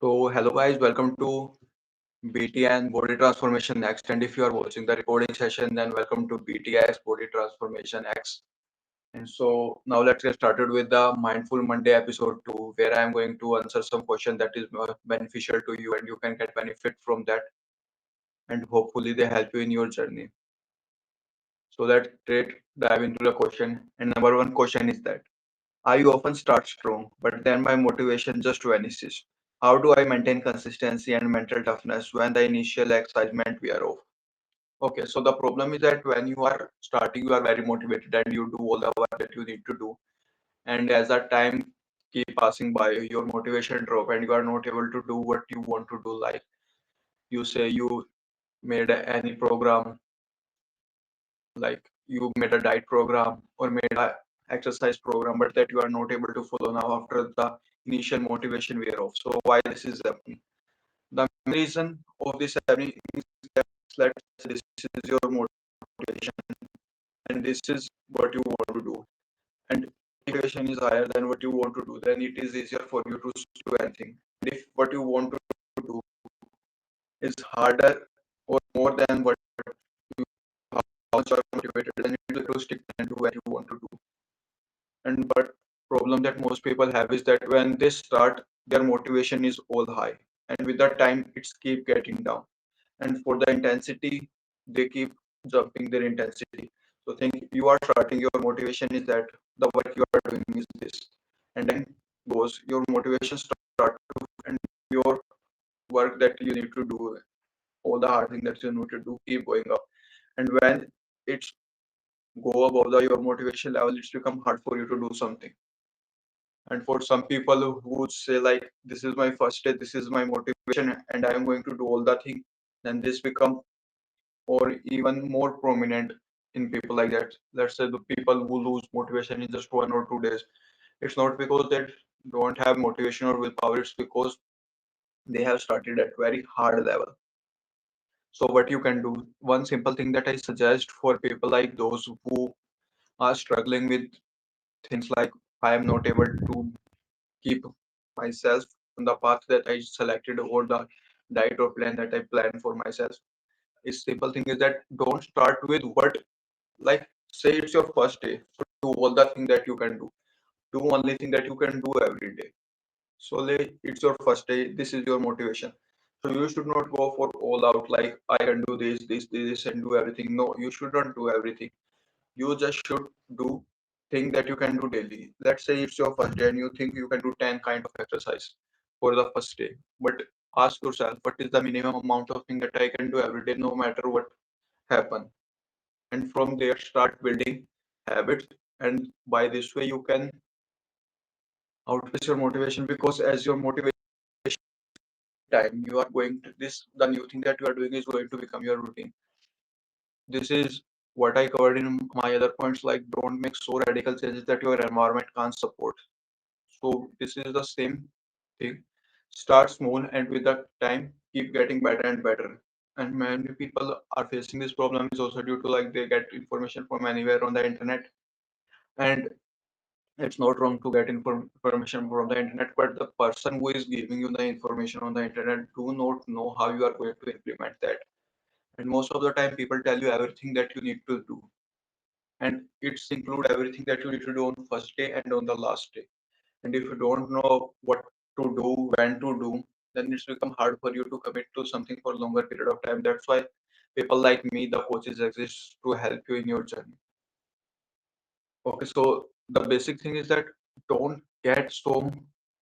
So, hello guys, welcome to BT and Body Transformation Next. And if you are watching the recording session, then welcome to BTX Body Transformation X. And so now let's get started with the Mindful Monday episode 2, where I am going to answer some question that is beneficial to you and you can get benefit from that. And hopefully they help you in your journey. So let's straight dive into the question. And number one question is that I often start strong, but then my motivation just vanishes. How do I maintain consistency and mental toughness when the initial excitement wear off? Okay, so the problem is that when you are starting, you are very motivated and you do all the work that you need to do. And as that time keep passing by, your motivation drop and you are not able to do what you want to do. Like you say you made any program, like you made a diet program or made a exercise program, but that you are not able to follow now after the initial motivation wear off. So why this is happening? The main reason of this happening is that let's say this is your motivation and this is what you want to do. And motivation is higher than what you want to do, then it is easier for you to do anything. And if what you want to do is harder or more than what you how much you are motivated, then it will to stick and do what you want to do. And but problem that most people have is that when they start, their motivation is all high, and with the time it's keep getting down. And for the intensity, they keep jumping their intensity. So think you are starting, your motivation is that the work you are doing is this, and then goes your motivation start to and your work that you need to do, all the hard thing that you need to do keep going up. And when it's go above your motivation level, it's become hard for you to do something. And for some people who would say like this is my first day, this is my motivation and I am going to do all the thing, then this become or even more prominent in people like that. Let's say the people who lose motivation in just 1 or 2 days, it's not because they don't have motivation or willpower, it's because they have started at very hard level. So what you can do, one simple thing that I suggest for people like those who are struggling with things like I am not able to keep myself on the path that I selected or the diet or plan that I plan for myself. Is simple thing is that don't start with what, like say it's your first day, so do all the thing that you can do. Do only thing that you can do every day. So like it's your first day, this is your motivation. So you should not go for all out like I can do this and do everything. No, you should not do everything. You just should do thing that you can do daily. Let's say it's your first day and you think you can do 10 kind of exercise for the first day, but ask yourself what is the minimum amount of thing that I can do every day no matter what happen. And from there start building habits, and by this way you can outpace your motivation, because as your motivation time you are going to this, the new thing that you are doing is going to become your routine. This is what I covered in my other points, like don't make so radical changes that your environment can't support. So this is the same thing. Start small and with the time keep getting better and better. And many people are facing this problem is also due to like they get information from anywhere on the internet. And it's not wrong to get information from the internet, but the person who is giving you the information on the internet do not know how you are going to implement that. And most of the time people tell you everything that you need to do, and it's include everything that you need to do on first day and on the last day. And if you don't know what to do, when to do, then it's become hard for you to commit to something for a longer period of time. That's why people like me, the coaches, exist to help you in your journey. Okay, so the basic thing is that don't get so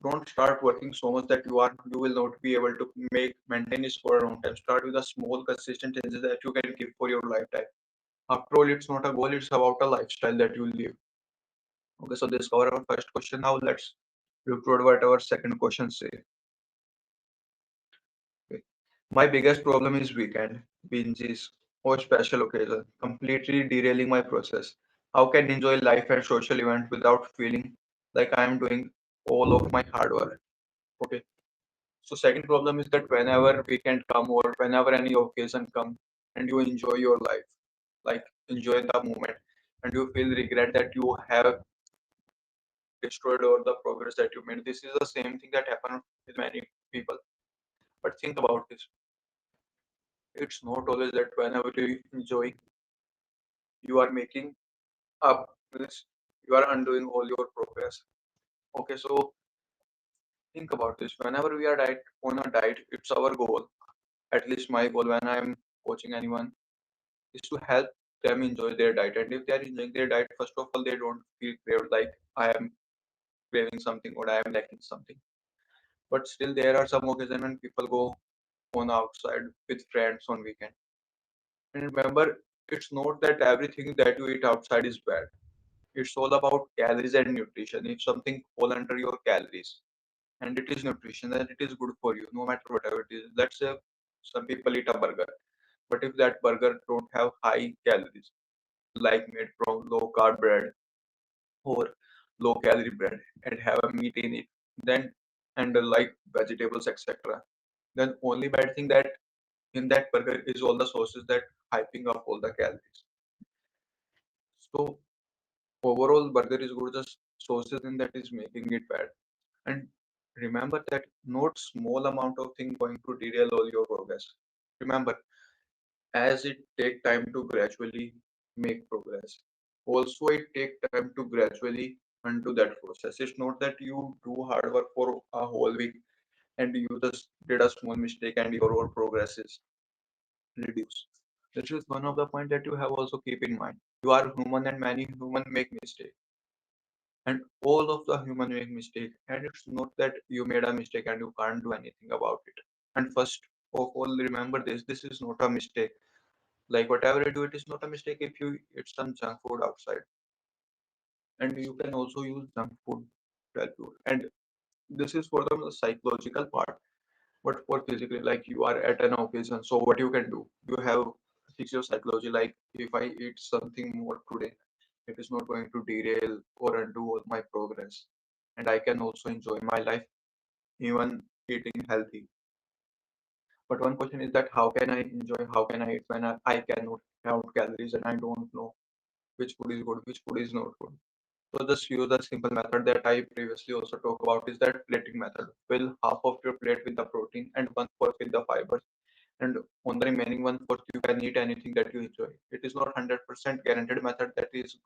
don't start working so much that you will not be able to make maintain this for a long time. Start with a small consistent changes that you can give for your lifetime. After all, it's not a goal, it's about a lifestyle that you live. Okay, so this cover our first question. Now let's look toward what our second question say. Okay. My biggest problem is weekend binges or special occasion, completely derailing my process. How can I enjoy life and social event without feeling like I am doing all of my hard work? Okay. So second problem is that whenever weekend come or whenever any occasion come and you enjoy your life, like enjoy the moment, and you feel regret that you have destroyed all the progress that you made. This is the same thing that happened with many people. think about this. It's not always that whenever you enjoy, you are making up, means you are undoing all your progress. Okay, so think about this. Whenever we are on a diet, it's our goal. At least my goal when I'm coaching anyone is to help them enjoy their diet. And if they are enjoying their diet, first of all, they don't feel craved like I am craving something or I am lacking something. But still, there are some occasions when people go on outside with friends on weekend. And remember, it's not that everything that you eat outside is bad. It's all about calories and nutrition. If something fall under your calories and it is nutrition, then it is good for you, no matter whatever it is. Let's say some people eat a burger, but if that burger don't have high calories, like made from low carb bread or low calorie bread, and have a meat in it, then and like vegetables, etc. Then only bad thing that in that burger is all the sauces that hyping up all the calories. So overall burger is good, just sauces in that is making it bad. And remember that not small amount of thing going to derail all your progress. Remember, as it take time to gradually make progress, also it take time to gradually undo that process. It's not that you do hard work for a whole week and you just did a small mistake and your overall progress is reduced. This is one of the point that you have also keep in mind. You are human and many human make mistake, and all of the human make mistake, and it's not that you made a mistake and you can't do anything about it. And first of all, remember this is not a mistake. Like whatever you do, it is not a mistake if you eat some junk food outside, and you can also use junk food to help you. And this is for the psychological part, but for physically, like you are at an occasion, so what you can do, you have fix your psychology. Like if I eat something more today, it is not going to derail or undo all my progress, and I can also enjoy my life even eating healthy. But one question is that how can I enjoy, how can I eat when I cannot count calories and I don't know which food is good, which food is not good. So just use a simple method that I previously also talked about, is that plating method. Fill half of your plate with the protein and one fourth with the fibers, and on the remaining one fourth you can eat anything that you enjoy. It is not 100% guaranteed method that is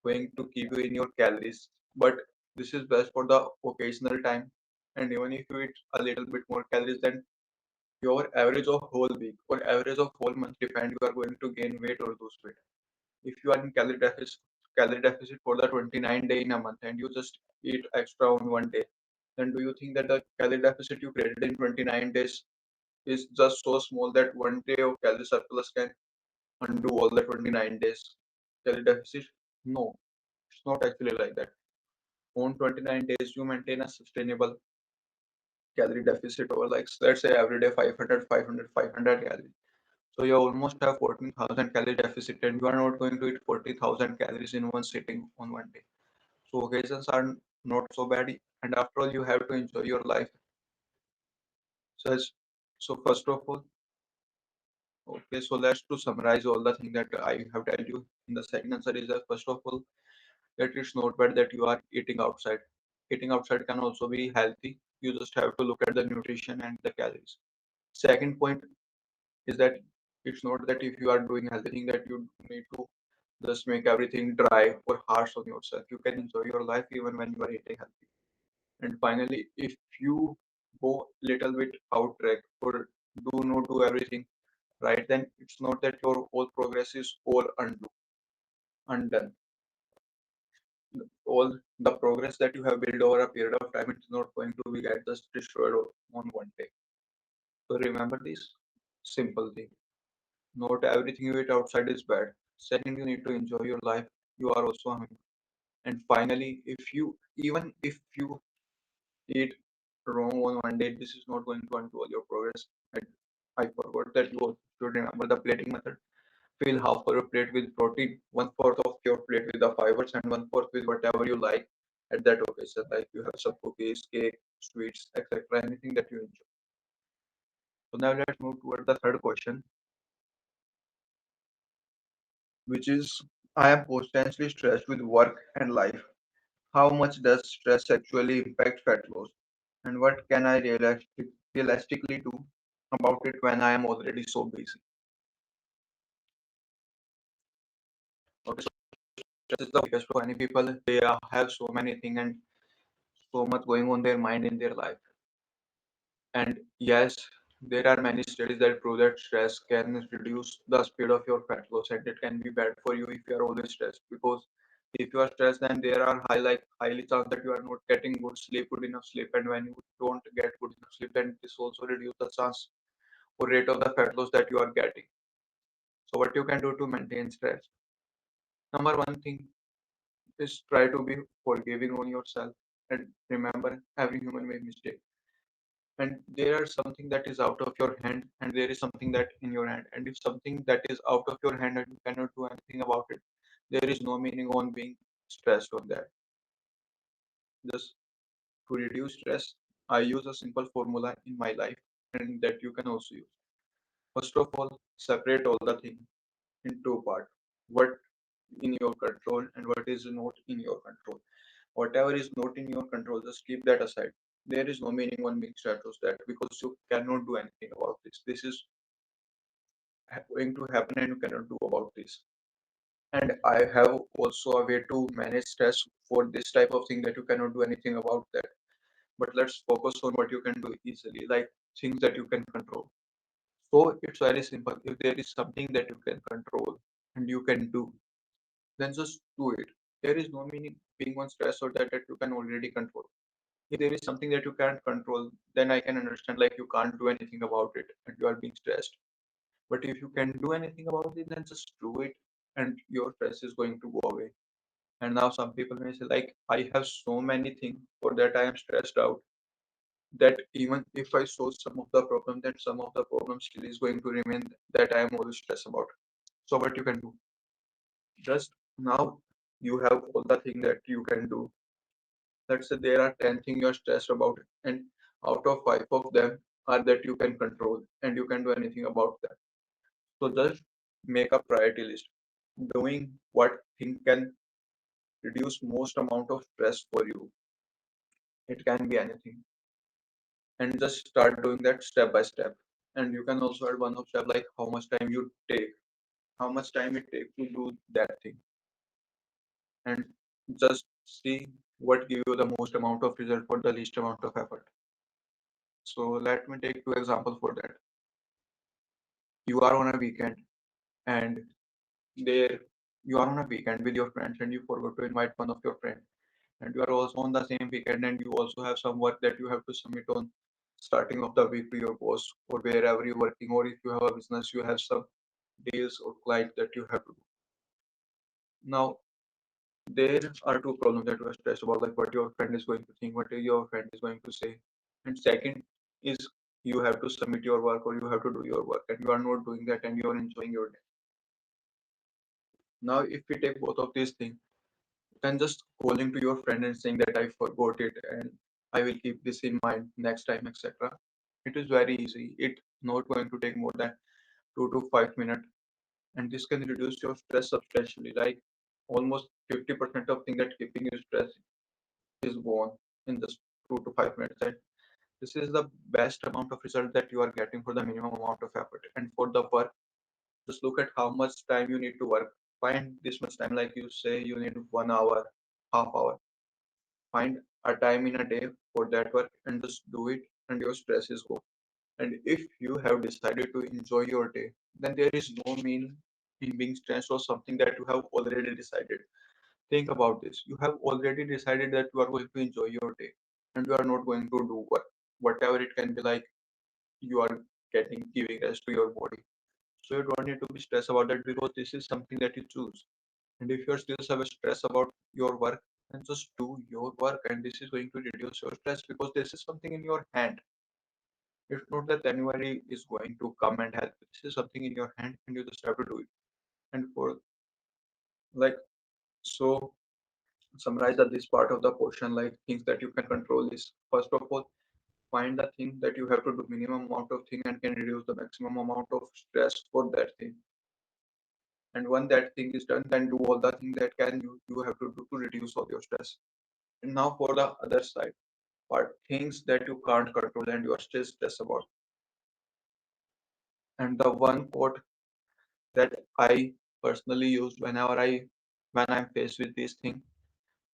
going to keep you in your calories, but this is best for the occasional time. And even if you eat a little bit more calories than your average of whole week or average of whole month, depend, you are going to gain weight or lose weight. If you are in calorie deficit for the 29 day in a month and you just eat extra on one day, then do you think that the calorie deficit you created in 29 days is just so small that one day of calorie surplus can undo all the 29 days calorie deficit? No, it's not actually like that. On 29 days, you maintain a sustainable calorie deficit over, like, let's say every day 500, 500, 500 calories. So you almost have 14,000 calorie deficit, and you are not going to eat 40,000 calories in one sitting on one day. So occasions are not so bad, and after all, you have to enjoy your life. So, so first of all, okay, so let's to summarize all the things that I have told you. In the second answer is that first of all, that it's not bad that you are eating outside. Eating outside can also be healthy. You just have to look at the nutrition and the calories. Second point is that it's not that if you are doing healthy thing that you need to just make everything dry or harsh on yourself. You can enjoy your life even when you are eating healthy. And finally, if you go little bit out track or do not do everything right, then it's not that your whole progress is all undone. All the progress that you have built over a period of time, it's not going to be get just destroyed on one day. So remember this simple thing. Not everything you eat outside is bad. Second, you need to enjoy your life. You are also human. And finally, if you even if you eat wrong on one day, this is not going to undo all your progress. And I forgot that you also should remember the plating method. Fill half of your plate with protein, one fourth of your plate with the fibers, and one fourth with whatever you like at that occasion. Like you have some cookies, cake, sweets, etc. Anything that you enjoy. So now let's move toward the third question, which is, I am constantly stressed with work and life. How much does stress actually impact fat loss? And what can I realistically do? about it when I am already so busy. Okay, so stress is the biggest for many people. They have so many things and so much going on their mind in their life. And yes, there are many studies that prove that stress can reduce the speed of your fat loss, and it can be bad for you if you are always stressed. Because if you are stressed, then there are highly chance that you are not getting good enough sleep, and when you don't get good enough sleep, then this also reduce the chance or rate of the fat loss that you are getting. So what you can do to maintain stress? Number one thing is try to be forgiving on yourself, and remember every human makes mistake, and there are something that is out of your hand and there is something that in your hand, and if something that is out of your hand and you cannot do anything about it, there is no meaning on being stressed on that. Just to reduce stress, I use a simple formula in my life and that you can also use. First of all, separate all the things in two parts: what in your control and what is not in your control. Whatever is not in your control, just keep that aside. There is no meaning on being stressed on that because you cannot do anything about this. This is going to happen and you cannot do about this. And I have also a way to manage stress for this type of thing that you cannot do anything about that. But let's focus on what you can do easily, like things that you can control. So it's very simple. If there is something that you can control and you can do, then just do it. There is no meaning being on stress or that you can already control. If there is something that you can't control, then I can understand like you can't do anything about it and you are being stressed. But if you can do anything about it, then just do it and your stress is going to go away. And now some people may say, like, I have so many things for that I am stressed out that even if I solve some of the problem, then some of the problem still is going to remain that I am always stressed about. So what you can do? Just now you have all the things that you can do. Let's say there are 10 things you're stressed about, and out of five of them are that you can control and you can do anything about that. So just make a priority list. Doing what thing can reduce most amount of stress for you. It can be anything. And just start doing that step by step. And you can also add one of step like how much time you take, how much time it takes to do that thing. And just see what give you the most amount of result for the least amount of effort. So let me take two examples for that. You are on a weekend and there you are on a weekend with your friends and you forgot to invite one of your friends, and you are also on the same weekend and you also have some work that you have to submit on starting of the week to your boss or wherever you're working, or if you have a business you have some deals or clients that you have to do. Now there are two problems that you are stressed about, like what your friend is going to think, what your friend is going to say, and second is you have to submit your work or you have to do your work and you are not doing that and you are enjoying your day. Now if we take both of these things, than just calling to your friend and saying that I forgot it and I will keep this in mind next time, etc. It is very easy. It's not going to take more than 2 to 5 minutes, and this can reduce your stress substantially. Like almost 50% of thing that keeping you stressed is gone in just 2 to 5 minutes. And this is the best amount of result that you are getting for the minimum amount of effort. And for the work, just look at how much time you need to work. Find this much time, like you say you need 1 hour, half hour. Find a time in a day for that work and just do it, and your stress is gone. And if you have decided to enjoy your day, then there is no meaning in being stressed or something that you have already decided. Think about this. You have already decided that you are going to enjoy your day and you are not going to do work. Whatever it can be, like you are giving rest to your body. So you don't need to be stressed about that because this is something that you choose. And if you're still have a stress about your work, then just do your work, and this is going to reduce your stress because this is something in your hand. It's not that anybody is going to come and help. This is something in your hand, and you just have to do it. And for like so, summarize that this part of the portion, like things that you can control is first of all, find the thing that you have to do minimum amount of thing and can reduce the maximum amount of stress for that thing. And when that thing is done, then do all the thing that can you have to do to reduce all your stress. And now for the other side, part things that you can't control and you are still stressed about. And the one quote that I personally use when I'm faced with this thing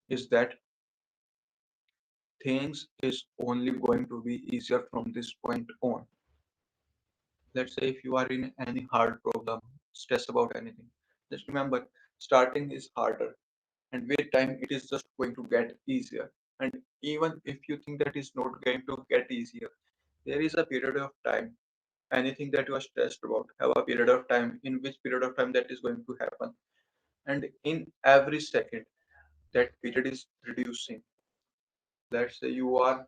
is that things is only going to be easier from this point on. Let's say if you are in any hard problem, stress about anything, just remember starting is harder and with time it is just going to get easier. And even if you think that is not going to get easier, there is a period of time. Anything that you are stressed about have a period of time in which period of time that is going to happen. And in every second that period is reducing. Let's say you are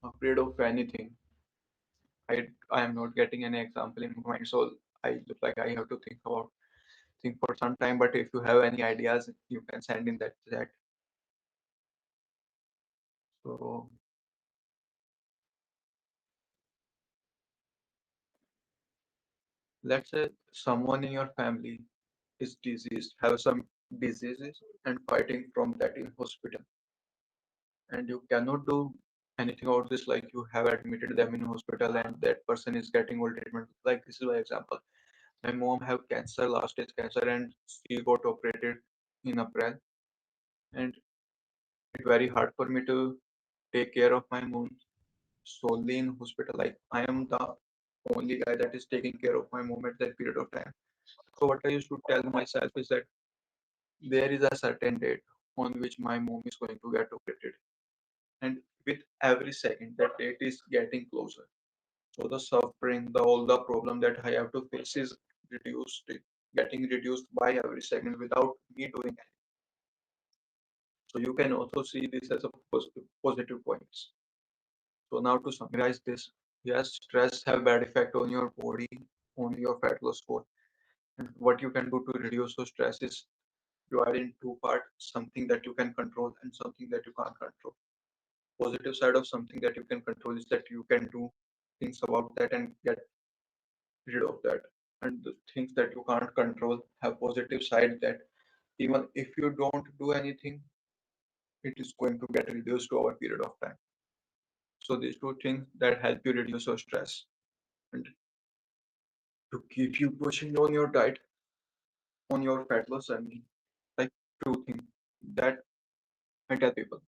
afraid of anything. I am not getting any example in my mind, so I look like I have to think for some time. But if you have any ideas, you can send in that chat. So let's say someone in your family is diseased, have some diseases and fighting from that in hospital, and you cannot do anything about this. Like you have admitted them in hospital, and that person is getting all treatment. Like this is my example. My mom have cancer, last stage cancer, and she got operated in April, and it's very hard for me to take care of my mom solely in hospital. Like I am the only guy that is taking care of my mom at that period of time. So what I used to tell myself is that there is a certain date on which my mom is going to get operated, and with every second that date is getting closer. So the suffering, the all the problem that I have to face is reduced, getting reduced by every second without me doing anything. So you can also see this as a positive points. So now to summarize this, yes, stress have bad effect on your body, on your fat loss score. And what you can do to reduce the stress is you are in two parts, something that you can control and something that you can't control. Positive side of something that you can control is that you can do things about that and get rid of that. And the things that you can't control have positive side that even if you don't do anything, it is going to get reduced over a period of time. So these two things that help you reduce your stress and to keep you pushing on your diet, on your fat loss journey. Like two things that I tell people.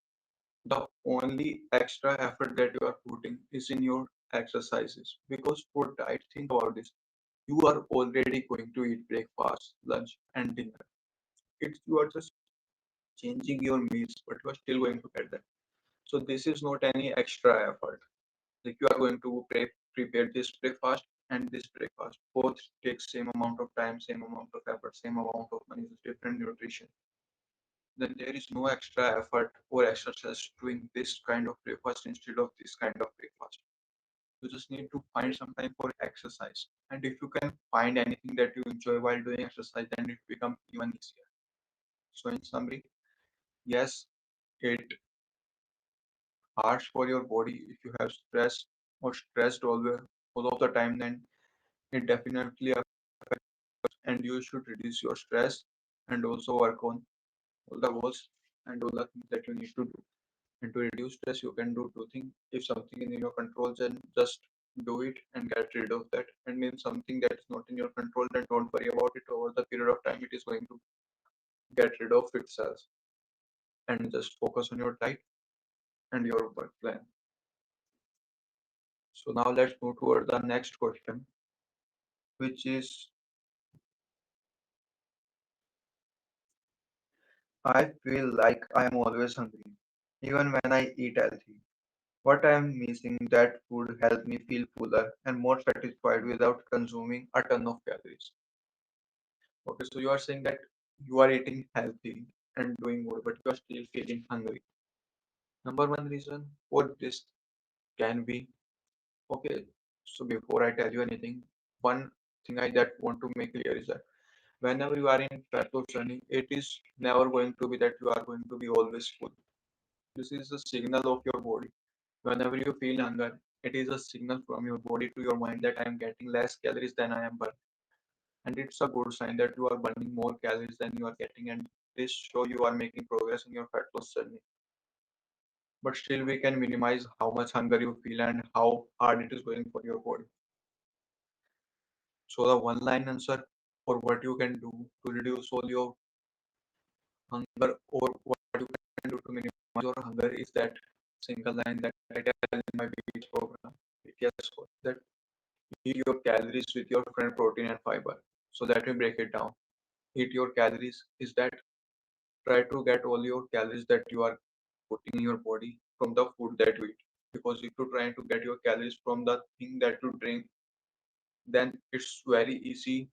The only extra effort that you are putting is in your exercises. Because for diet, think about this. You are already going to eat breakfast, lunch, and dinner. It's you are just changing your meals, but you are still going to get that. So this is not any extra effort. Like you are going to prepare this breakfast and this breakfast. Both take same amount of time, same amount of effort, same amount of money, just different nutrition. Then there is no extra effort or exercise doing this kind of breakfast instead of this kind of breakfast. You just need to find some time for exercise. And if you can find anything that you enjoy while doing exercise, then it becomes even easier. So in summary, yes, it harsh for your body if you have stress or stressed all of the time, then it definitely and you should reduce your stress and also work on all the goals and all the things that you need to do. And to reduce stress, you can do two things. If something is in your control, then just do it and get rid of that. And in something that is not in your control, then don't worry about it. Over the period of time, it is going to get rid of itself. And just focus on your diet and your work plan. So now let's move toward the next question, which is I feel like I am always hungry, even when I eat healthy. What I am missing that food help me feel fuller and more satisfied without consuming a ton of calories. Okay, so you are saying that you are eating healthy and doing good, but you are still feeling hungry. Number one reason for this can be okay. So before I tell you anything, one thing I that want to make clear is that whenever you are in fat loss journey, it is never going to be that you are going to be always full. This is a signal of your body. Whenever you feel hunger, it is a signal from your body to your mind that I am getting less calories than I am burning. And it's a good sign that you are burning more calories than you are getting, and this show you are making progress in your fat loss journey. But still, we can minimize how much hunger you feel and how hard it is going for your body. So the one line answer for what you can do to reduce all your hunger or what you can do to minimize your hunger is that single line that I tell in my BTS program, BTS course, that eat your calories with your friend protein and fiber. So let me break it down. Eat your calories is that try to get all your calories that you are putting in your body from the food that you eat. Because if you're trying to get your calories from the thing that you drink, then it's very easy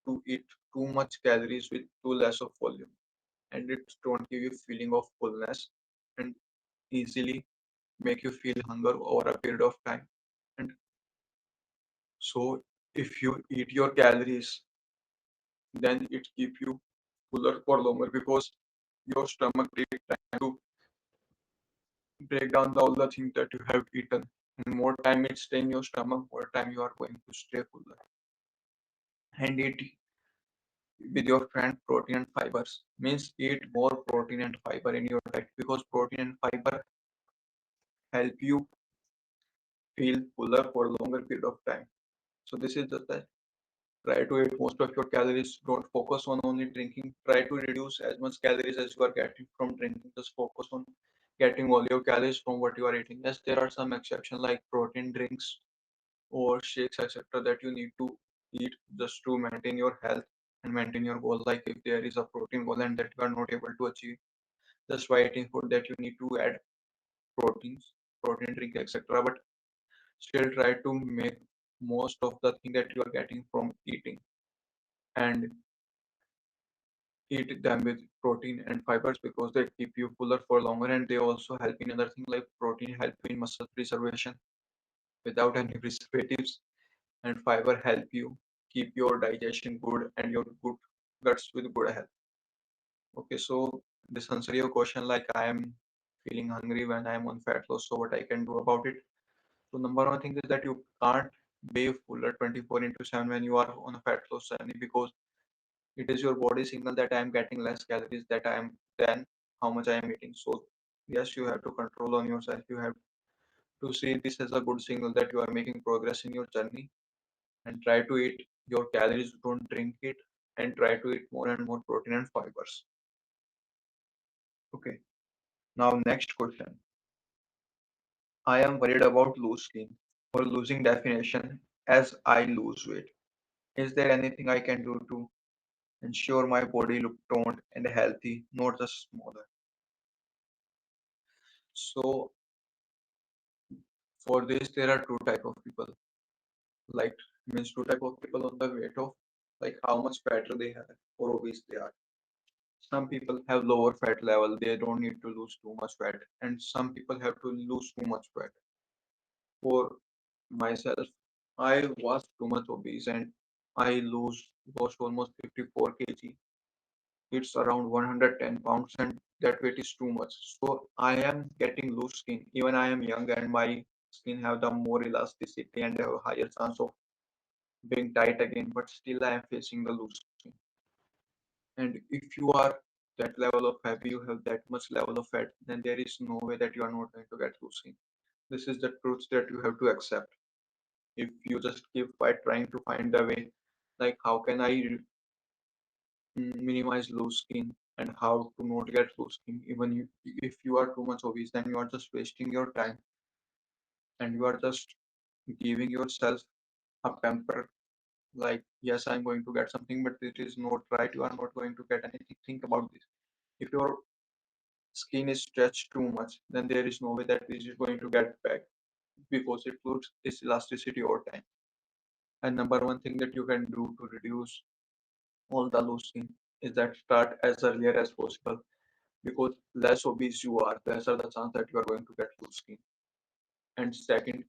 to eat too much calories with too less of volume, and it don't give you feeling of fullness and easily make you feel hunger over a period of time. And so if you eat your calories, then it keep you fuller for longer because your stomach takes time to break down all the things that you have eaten. And more time it stay in your stomach, more time you are going to stay fuller. And eat with your friend protein and fibers means eat more protein and fiber in your diet because protein and fiber help you feel fuller for a longer period of time. So this is the that try to eat most of your calories. Don't focus on only drinking. Try to reduce as much calories as you are getting from drinking. Just focus on getting all your calories from what you are eating. Yes, there are some exceptions like protein drinks or shakes, etc., that you need to eat just to maintain your health and maintain your goal. Like if there is a protein goal and that you are not able to achieve, just by eating food that you need to add proteins, protein drink, etc. But still try to make most of the thing that you are getting from eating and eat them with protein and fibers because they keep you fuller for longer and they also help in other things like protein help in muscle preservation without any preservatives and fiber help you keep your digestion good and your good guts with good health. Okay, so this answer your question like I am feeling hungry when I am on fat loss, so what I can do about it? So number one thing is that you can't be fuller 24 into 7 when you are on a fat loss journey because it is your body signal that I am getting less calories that I am than how much I am eating. So yes, you have to control on yourself. You have to see this as a good signal that you are making progress in your journey and try to eat your calories, don't drink it, and try to eat more and more protein and fibers. Okay. Now next question. I am worried about loose skin or losing definition as I lose weight. Is there anything I can do to ensure my body look toned and healthy, not just smaller? So for this, there are two type of people. Like means two type of people on the weight of like how much fat they have or obese they are. Some people have lower fat level; they don't need to lose too much fat, and some people have to lose too much fat. For myself, I was too much obese and I lost almost 54 kg. It's around 110 pounds, and that weight is too much. So I am getting loose skin. Even I am young, and my skin have the more elasticity and have a higher chance of being tight again. But still, I am facing the loose skin. And if you are that level of heavy, you have that much level of fat, then there is no way that you are not going to get loose skin. This is the truth that you have to accept. If you just keep by trying to find a way, like how can I minimize loose skin and how to not get loose skin, even if you are too much obese, then you are just wasting your time and you are just giving yourself a pamper. Like, yes, I'm going to get something, but it is not right. You are not going to get anything. Think about this. If your skin is stretched too much, then there is no way that this is going to get back because it loses its elasticity over time. And number one thing that you can do to reduce all the loose skin is that start as earlier as possible because less obese you are, lesser the chance that you are going to get loose skin. And second,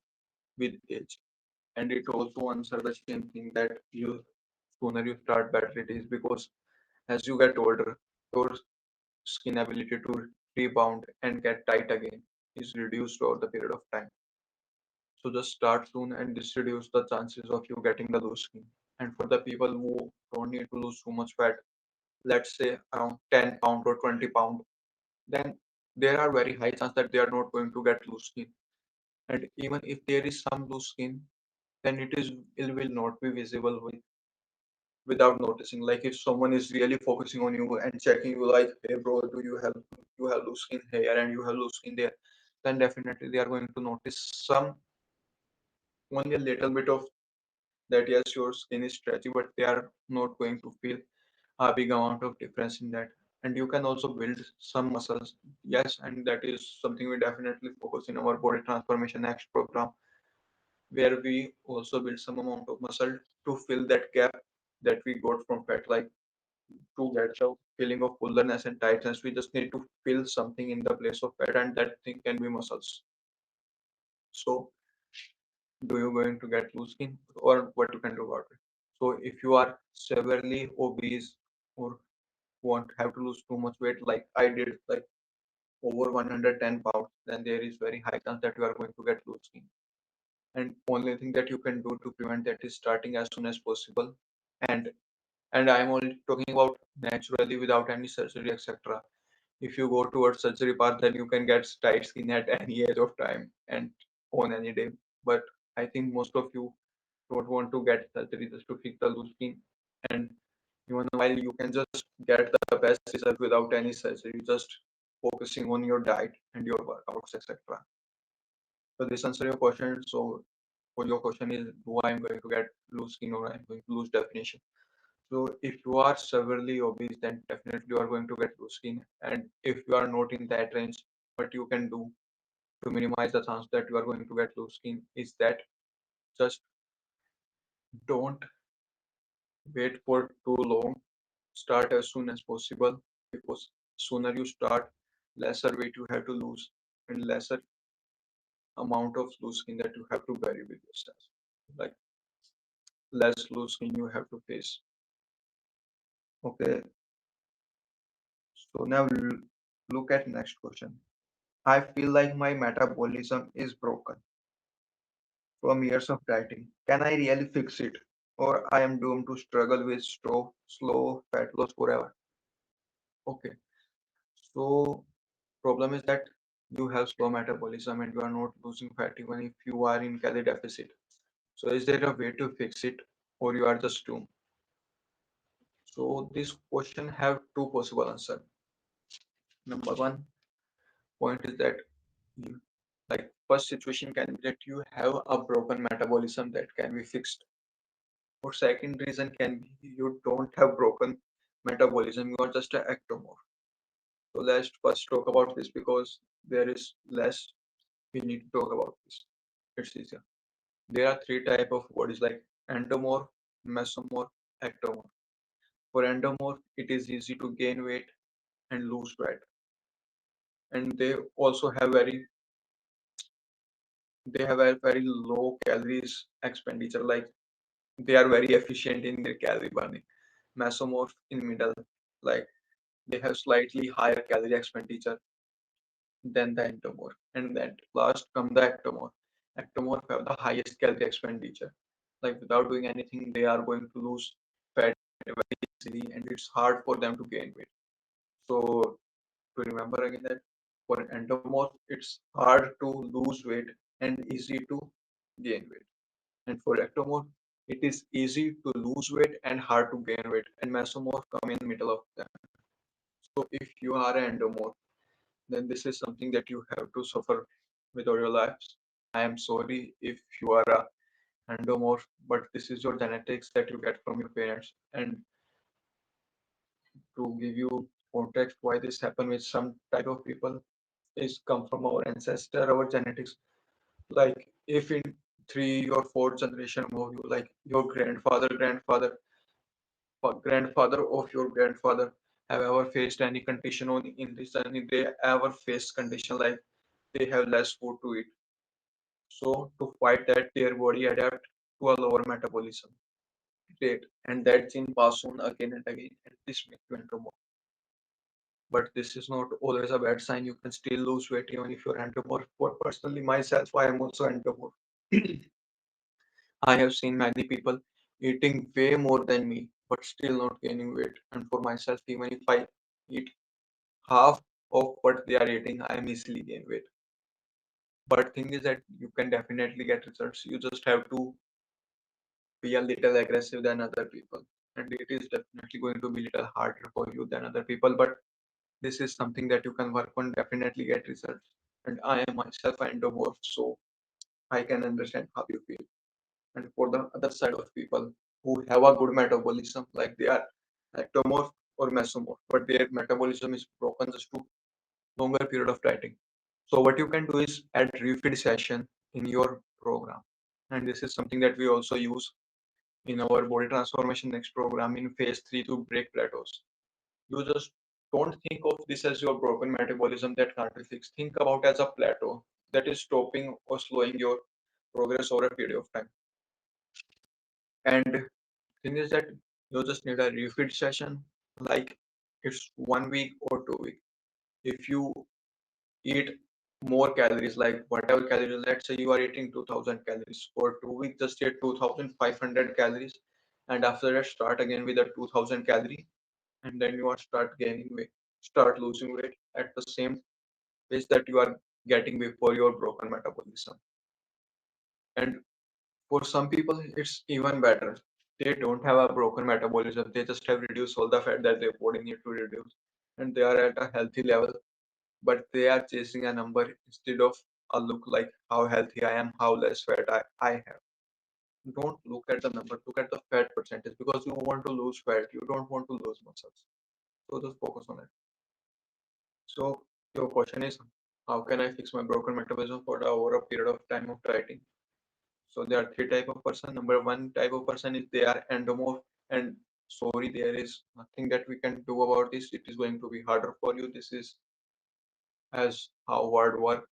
with age. And it also answers the same thing that you sooner you start, better it is because as you get older, your skin ability to rebound and get tight again is reduced over the period of time. So just start soon and this reduce the chances of you getting the loose skin. And for the people who don't need to lose too much fat, let's say around 10 pound or 20 pound, then there are very high chance that they are not going to get loose skin. And even if there is some loose skin, then it will not be visible without noticing. Like if someone is really focusing on you and checking you, like, hey bro, do you have loose skin here and you have loose skin there, then definitely they are going to notice some only a little bit of that. Yes, your skin is stretchy, but they are not going to feel a big amount of difference in that. And you can also build some muscles. Yes, and that is something we definitely focus in our body transformation next program, where we also build some amount of muscle to fill that gap that we got from fat. Like to get the feeling of fullness and tightness, we just need to fill something in the place of fat, and that thing can be muscles. So, do you going to get loose skin, or what you can do about it? So, if you are severely obese or won't have to lose too much weight, like I did, like over 110 pounds, then there is very high chance that you are going to get loose skin. And only thing that you can do to prevent that is starting as soon as possible. And and I'm only talking about naturally without any surgery, etc. If you go towards surgery path, then you can get tight skin at any age of time and on any day. But I think most of you don't want to get surgery just to fix the loose skin. And even while you can just get the best result without any surgery, just focusing on your diet and your workouts, etc. So this answer your question. So for your question is, do I am going to get loose skin or I'm going to lose definition? So if you are severely obese, then definitely you are going to get loose skin. And if you are not in that range, what you can do to minimize the chance that you are going to get loose skin is that just don't wait for too long. Start as soon as possible, because sooner you start, lesser weight you have to lose and lesser amount of loose skin that you have to bury with yourself. Like less loose skin you have to face. Okay, so now look at next question. I feel like my metabolism is broken from years of dieting. Can I really fix it? Or I am doomed to struggle with slow fat loss forever. Okay. So problem is that you have slow metabolism and you are not losing fat even if you are in calorie deficit. So is there a way to fix it, or you are just doomed? So this question have two possible answers. Number one point is that you, like first situation can be that you have a broken metabolism that can be fixed. Or second reason can be you don't have broken metabolism, you are just an ectomorph. So let's first talk about this because there is less we need to talk about this. It's easier. There are three type of bodies like endomorph, mesomorph, ectomorph. For endomorph, it is easy to gain weight and lose fat. And they have a very low calories expenditure, like they are very efficient in their calorie burning. Mesomorph in middle, like they have slightly higher calorie expenditure than the ectomorph. And then last come the ectomorph. Ectomorph have the highest calorie expenditure. Like without doing anything, they are going to lose fat very easily, and it's hard for them to gain weight. So to remember again that for endomorph, it's hard to lose weight and easy to gain weight. And for ectomorph, it is easy to lose weight and hard to gain weight. And mesomorph come in the middle of them. So if you are an endomorph, then this is something that you have to suffer with all your lives. I am sorry if you are a endomorph, but this is your genetics that you get from your parents. And to give you context why this happened with some type of people is come from our ancestor, our genetics. Like if in three or four generation more, you like your grandfather of your grandfather have ever faced any condition on in this journey, they ever faced condition like they have less food to eat. So to fight that, their body adapt to a lower metabolism rate, and that gene pass on again and again, and this makes you endomorph. But this is not always a bad sign. You can still lose weight even if you're endomorph. For personally myself, I am also endomorph. I have seen many people eating way more than me, but still not gaining weight. And for myself, even if I eat half of what they are eating, I am easily gain weight. But thing is that you can definitely get results. You just have to be a little aggressive than other people. and it is definitely going to be little harder for you than other people, but this is something that you can work on, definitely get results. And I am myself endomorph, so I can understand how you feel. And for the other side of people who have a good metabolism, like they are ectomorph or mesomorph, but their metabolism is broken just to longer period of dieting. So what you can do is add refeed session in your program. And this is something that we also use in our body transformation next program in phase 3 to break plateaus. You just don't think of this as your broken metabolism that can't be fixed. Think about as a plateau that is stopping or slowing your progress over a period of time. And thing is that you just need a refeed session, like it's 1 week or 2 week. If you eat more calories, like whatever calories, let's say you are eating 2000 calories for 2 weeks, just eat 2500 calories, and after that start again with a 2000 calorie, and then you are start gaining weight, start losing weight at the same pace that you are getting before your broken metabolism. And for some people, it's even better. They don't have a broken metabolism. They just have reduced all the fat that their body need to reduce, and they are at a healthy level. But they are chasing a number instead of a look like how healthy I am, how less fat I have. Don't look at the number. Look at the fat percentage because you want to lose fat. You don't want to lose muscles. So just focus on it. So your question is, how can I fix my broken metabolism for the over a period of time of dieting? So there are three type of person. Number one type of person is they are endomorph, and sorry, there is nothing that we can do about this. It is going to be harder for you. This is as how world work.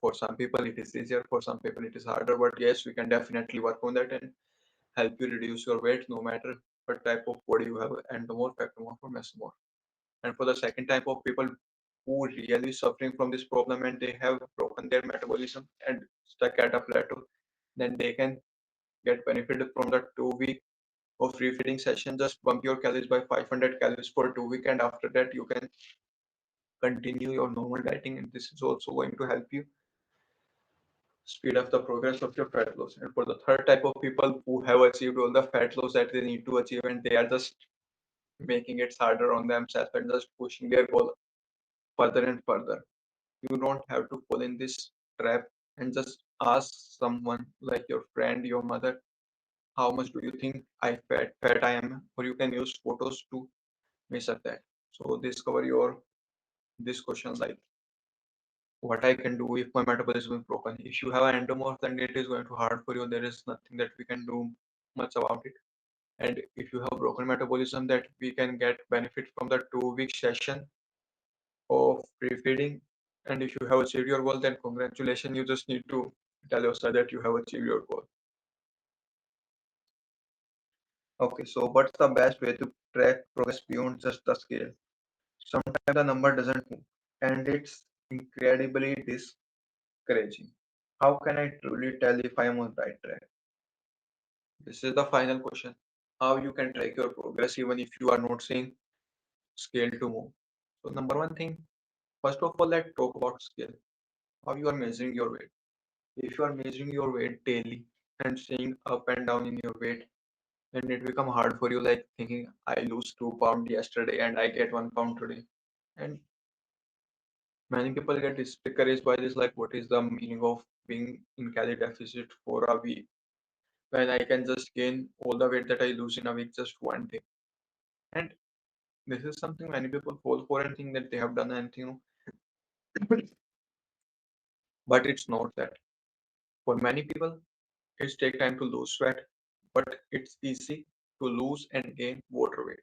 For some people it is easier, for some people it is harder. But yes, we can definitely work on that and help you reduce your weight no matter what type of body you have, endomorph, ectomorph, or mesomorph. And for the second type of people who really suffering from this problem and they have broken their metabolism and stuck at a plateau, then they can get benefited from the 2 week of refeeding session. Just bump your calories by 500 calories for 2 week, and after that you can continue your normal dieting. And this is also going to help you speed up the progress of your fat loss. And for the third type of people who have achieved all the fat loss that they need to achieve, and they are just making it harder on themselves and just pushing their goal further and further. You don't have to fall in this trap, and just ask someone like your friend, your mother, how much do you think fat I am? Or you can use photos to measure that. So discover your this question like what I can do if my metabolism is broken. If you have an endomorph, then it is going to hard for you. There is nothing that we can do much about it. And if you have broken metabolism, that we can get benefit from the 2 week session of pre-feeding. And if you have achieved your goal, then congratulations. You just need to tell yourself that you have achieved your goal. Okay, so what's the best way to track progress beyond just the scale? Sometimes the number doesn't move, and it's incredibly discouraging. How can I truly tell if I am on the right track? This is the final question. How you can track your progress even if you are not seeing scale to move. So number one thing, first of all, let's talk about scale. How you are measuring your weight. If you are measuring your weight daily and seeing up and down in your weight, then it become hard for you, like thinking I lose 2 pounds yesterday and I get 1 pound today. And many people get discouraged by this, like what is the meaning of being in calorie deficit for a week when I can just gain all the weight that I lose in a week just one day. And this is something many people fall for and think that they have done anything, but it's not that. For many people, it's take time to lose sweat, but it's easy to lose and gain water weight.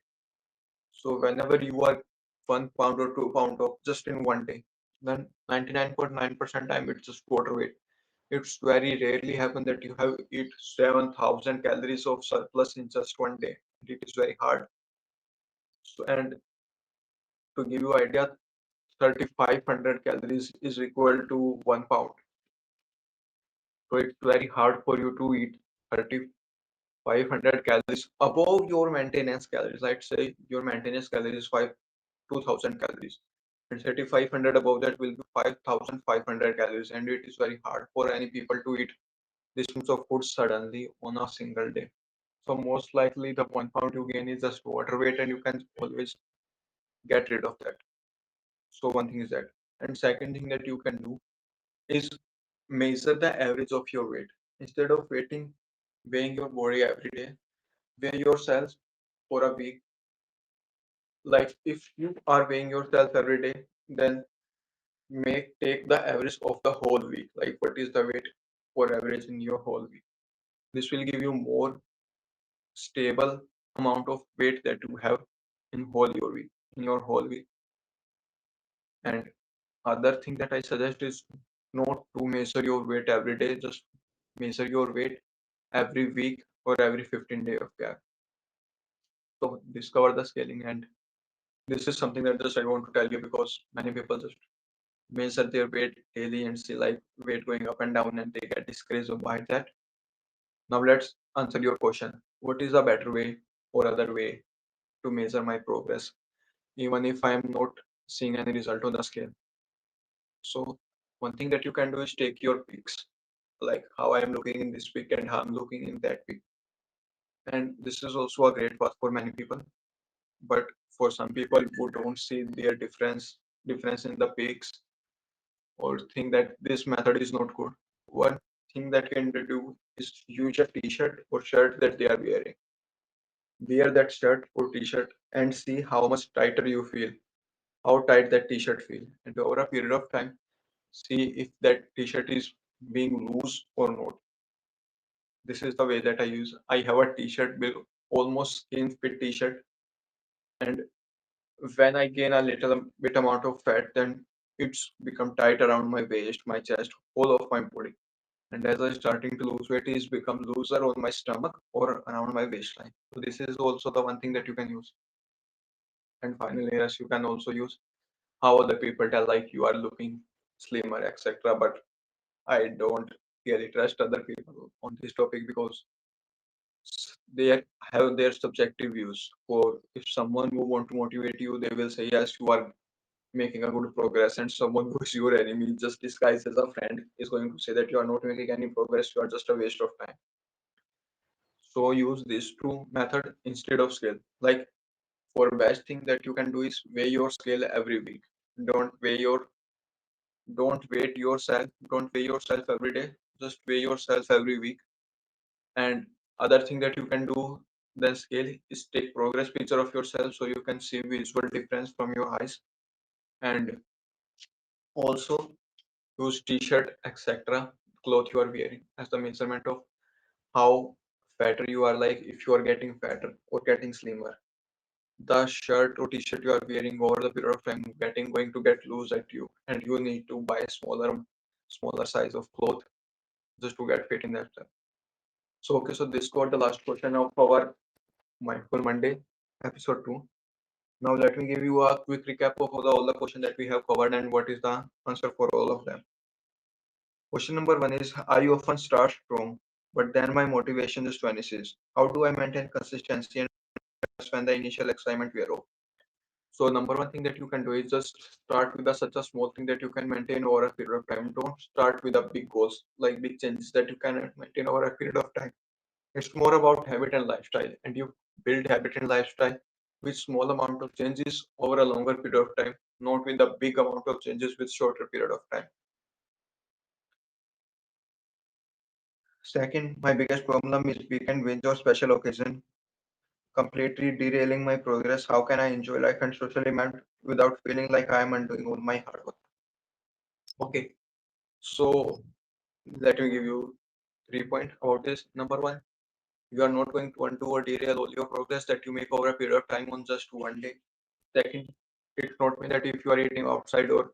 So whenever you are 1 pound or 2 pound of just in one day, then 99.9% time it's just water weight. It's very rarely happen that you have eat 7,000 calories of surplus in just one day. It is very hard. So, and to give you idea, 3,500 calories is equal to 1 pound. So it's very hard for you to eat 3,500 calories above your maintenance calories. Let's say your maintenance calories is 2,000 calories. And 3,500 above that will be 5,500 calories. And it is very hard for any people to eat this much of food suddenly on a single day. So most likely the 1 pound you gain is just water weight and you can always get rid of that. So one thing is that. And second thing that you can do is measure the average of your weight. Instead of weighing your body every day, weigh yourself for a week. Like if you are weighing yourself every day, then take the average of the whole week. Like what is the weight for average in your whole week? This will give you more stable amount of weight that you have in your whole week. And other thing that I suggest is not to measure your weight every day, just measure your weight every week or every 15 day of gap. So discover the scaling, and this is something that just I want to tell you because many people just measure their weight daily and see like weight going up and down and they get discouraged by that. Now let's answer your question. What is a better way or other way to measure my progress even if I am not seeing any result on the scale? So one thing that you can do is take your peaks, like how I am looking in this week and how I'm looking in that week. And this is also a great path for many people. But for some people who don't see their difference in the peaks or think that this method is not good, one thing that can do is use a t-shirt or shirt that they are wearing. Wear that shirt or t-shirt and see how much tighter you feel, how tight that t-shirt feel. And over a period of time, see if that t-shirt is being loose or not. This is the way that I use. I have a t-shirt with almost skin fit t-shirt, and when I gain a little bit amount of fat, then it's become tight around my waist, my chest, whole of my body. And as I starting to lose weight, it's become looser on my stomach or around my waistline. So this is also the one thing that you can use. And finally, yes, you can also use how other people tell like you are looking slimmer, etc. But I don't really trust other people on this topic because they have their subjective views. For if someone who want to motivate you, they will say yes, you are making a good progress, and someone who is your enemy, just disguised as a friend, is going to say that you are not making any progress, you are just a waste of time. So use these two method instead of scale. Like for best thing that you can do is weigh your scale every week. Don't weigh your don't weight yourself. Don't weigh yourself every day. Just weigh yourself every week. And other thing that you can do then scale is take progress picture of yourself so you can see visual difference from your eyes. And also use t-shirt etc cloth you are wearing as the measurement of how fatter you are, like if you are getting fatter or getting slimmer. The shirt or t-shirt you are wearing over the period of time getting going to get loose at you and you need to buy a smaller size of cloth just to get fit in that step. So okay, so this got the last question of our Mindful Monday episode 2. Now let me give you a quick recap of all the questions that we have covered and what is the answer for all of them. Question number 1 is, I often start strong, but then my motivation just vanishes. How do I maintain consistency and when the initial excitement wear off? So number one thing that you can do is just start with such a small thing that you can maintain over a period of time. Don't start with a big goals, like big changes that you can maintain over a period of time. It's more about habit and lifestyle, and you build habit and lifestyle with small amount of changes over a longer period of time, not with a big amount of changes with shorter period of time. Second, my biggest problem is weekend wins or special occasion completely derailing my progress. How can I enjoy life and socially without feeling like I am undoing all my hard work? Okay, so let me give you 3 points about this. Number one, you are not going to undo or derail all your progress that you make over a period of time on just one day. Second, it's not mean that if you are eating outside or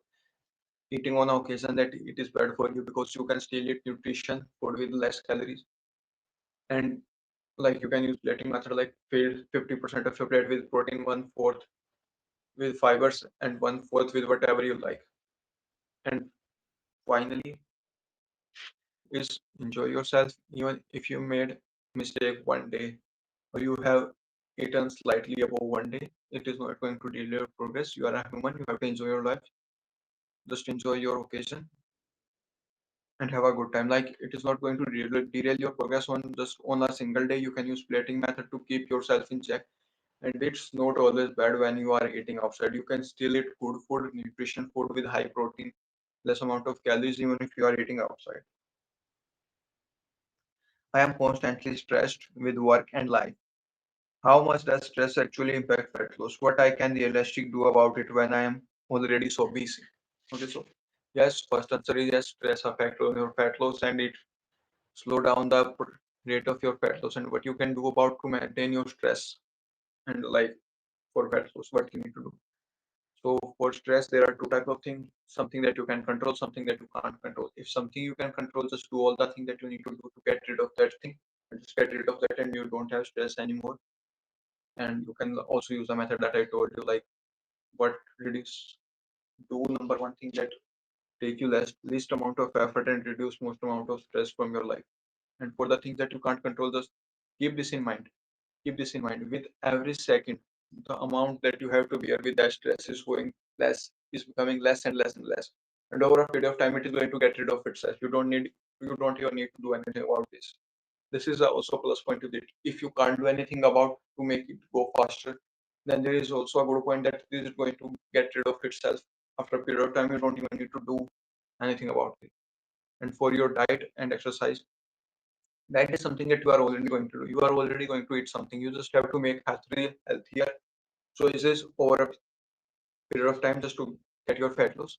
eating on occasion that it is bad for you because you can still eat nutrition food with less calories. And like you can use plating method, like fill 50% of your plate with protein, one fourth with fibers, and one fourth with whatever you like. And finally, is enjoy yourself even if you made mistake one day or you have eaten slightly above one day. It is not going to delay your progress. You are a human. You have to enjoy your life. Just enjoy your occasion. and have a good time. Like it is not going to derail your progress on just on a single day. You can use plating method to keep yourself in check. And it's not always bad when you are eating outside. You can still eat good food, nutrition food with high protein, less amount of calories, even if you are eating outside. I am constantly stressed with work and life. How much does stress actually impact fat loss? What I can realistically do about it when I am already so busy? Okay, so yes, first answer is yes, stress affect on your fat loss and it slow down the rate of your fat loss. And what you can do about to maintain your stress and like for fat loss, what you need to do. So for stress, there are two type of things: something that you can control, something that you can't control. If something you can control, just do all the things that you need to do to get rid of that thing, and just get rid of that, and you don't have stress anymore. And you can also use the method that I told you, like what reduce do number one thing that take you least amount of effort and reduce most amount of stress from your life. And for the things that you can't control, just keep this in mind. Keep this in mind. With every second, the amount that you have to bear with that stress is going less, is becoming less and less and less. And over a period of time, it is going to get rid of itself. You don't even need to do anything about this. This is also a plus point to it. If you can't do anything about to make it go faster, then there is also a good point that this is going to get rid of itself. After a period of time, you don't even need to do anything about it. And for your diet and exercise, diet is something that you are already going to do. You are already going to eat something. You just have to make healthier choices over a period of time just to get your fat loss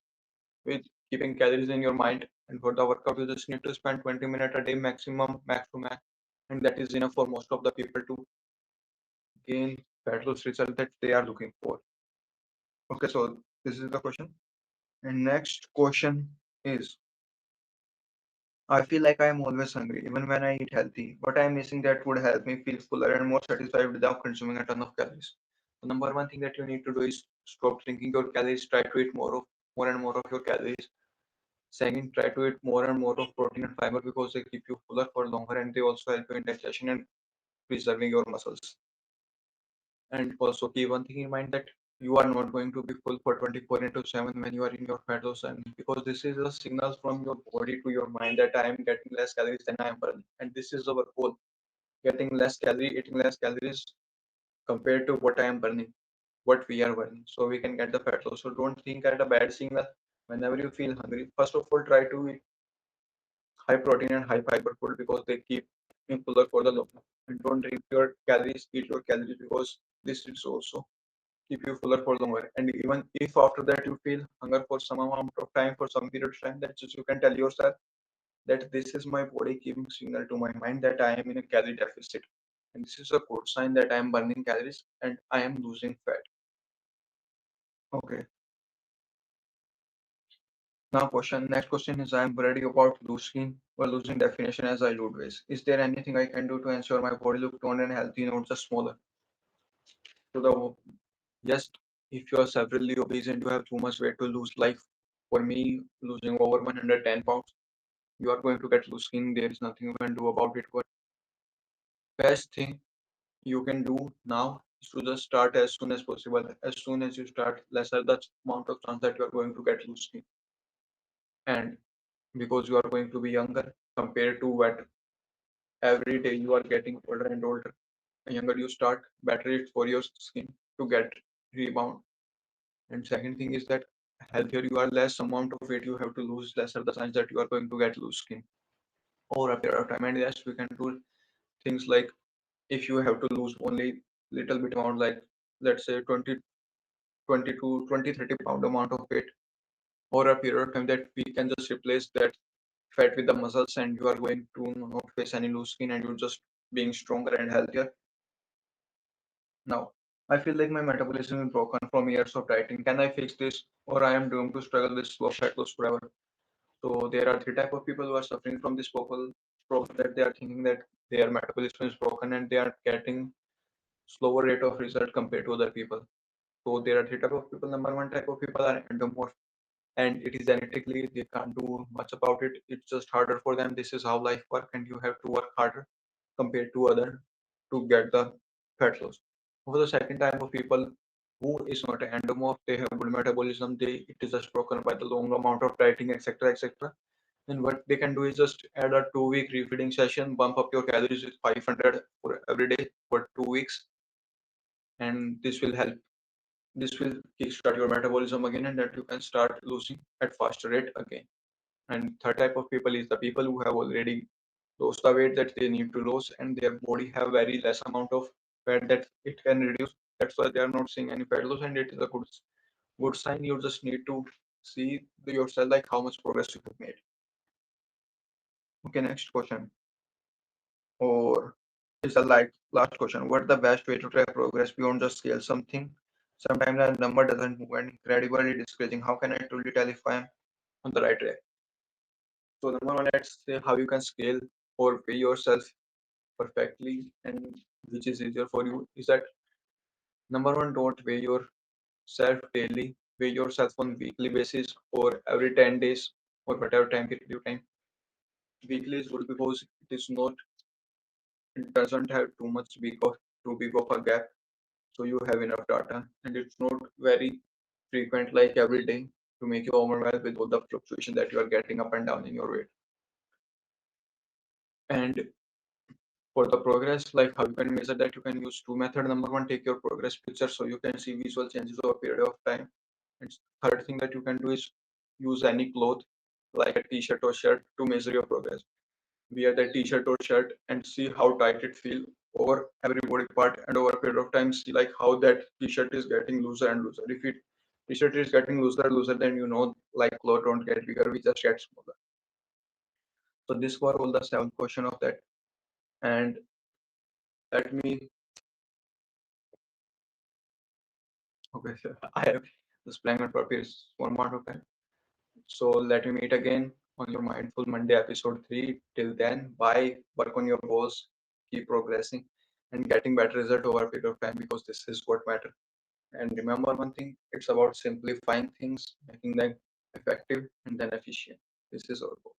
with keeping calories in your mind. And for the workout, you just need to spend 20 minutes a day maximum, max to max. And that is enough for most of the people to gain fat loss result that they are looking for. Okay, so this is the question. And next question is, I feel like I am always hungry, even when I eat healthy. What I am missing that would help me feel fuller and more satisfied without consuming a ton of calories. The number one thing that you need to do is stop drinking your calories. Try to eat more and more of your calories. Second, try to eat more and more of protein and fiber because they keep you fuller for longer and they also help you in digestion and preserving your muscles. And also keep one thing in mind that you are not going to be full for 24 into 7 when you are in your fat loss, and because this is a signal from your body to your mind that I am getting less calories than I am burning. And this is our goal, getting less calorie, eating less calories compared to what I am burning, what we are burning. So we can get the fat loss. So don't think at a bad signal whenever you feel hungry. First of all, try to eat high protein and high fiber food because they keep you fuller for the long run. And don't drink your calories, eat your calories because this is also keep you fuller for longer. And even if after that you feel hunger for some amount of time, for some period of time, that just you can tell yourself that this is my body giving signal to my mind that I am in a calorie deficit. And this is a good sign that I am burning calories and I am losing fat. Okay. Now next question is, I am worried about losing or losing definition as I lose weight. Is there anything I can do to ensure my body look toned and healthy, not just smaller? So the yes, if you are severely obese and you have too much weight to lose, like for me, losing over 110 pounds, you are going to get loose skin. There is nothing you can do about it. But best thing you can do now is to just start as soon as possible. As soon as you start, lesser the amount of chance that you are going to get loose skin. And because you are going to be younger compared to what every day you are getting older and older. The younger you start, better it's for your skin to get rebound. And second thing is that healthier you are, less amount of weight you have to lose, lesser the chance that you are going to get loose skin over a period of time. And yes, we can do things like if you have to lose only little bit amount, like let's say 20 to 20, 30 pound amount of weight over a period of time, that we can just replace that fat with the muscles and you are going to not face any loose skin and you're just being stronger and healthier. Now, I feel like my metabolism is broken from years of dieting. Can I fix this, or I am doomed to struggle with slow fat loss forever? So there are three type of people who are suffering from this problem, that they are thinking that their metabolism is broken and they are getting slower rate of result compared to other people. So there are three type of people. Number one type of people are endomorph, and it is genetically they can't do much about it. It's just harder for them. This is how life works, and you have to work harder compared to other to get the fat loss. For the second type of people who is not an endomorph, they have good metabolism. It is just broken by the long amount of dieting, etc., etc. Then what they can do is just add a 2 week refeeding session, bump up your calories with 500 for every day for 2 weeks, and this will help. This will kickstart your metabolism again, and that you can start losing at faster rate again. And third type of people is the people who have already lost the weight that they need to lose, and their body have very less amount of fat that it can reduce. That's why they are not seeing any fat loss, and it is a good sign. You just need to see yourself like how much progress you have made. Okay, next question. Or is the like last question. What the best way to track progress beyond just scale something? Sometimes the number doesn't move and incredibly discouraging. How can I truly tell if I'm on the right track? So number one, let's say how you can scale or pay yourself perfectly and which is easier for you is that number one, don't weigh yourself daily, weigh yourself on weekly basis or every 10 days or whatever time period you time. Weekly is good because it doesn't have too big of a gap, so you have enough data and it's not very frequent like every day to make you overwhelmed with all the fluctuation that you are getting up and down in your weight. And for the progress, like how you can measure that, you can use two methods. Number one, take your progress picture so you can see visual changes over a period of time. And third thing that you can do is use any cloth like a t-shirt or shirt to measure your progress. Wear the t-shirt or shirt and see how tight it feels over every body part, and over a period of time see like how that t-shirt is getting looser and looser. If it t-shirt is getting looser, then you know like clothes don't get bigger, we just get smaller. So this were all the 7 question of that. And let me okay, so I have this blank on paper is one part of that. So let me meet again on your Mindful Monday episode 3. Till then, bye. Work on your goals, keep progressing, and getting better result over a period of time because this is what matters. And remember one thing, it's about simplifying things, making them effective and then efficient. This is our goal.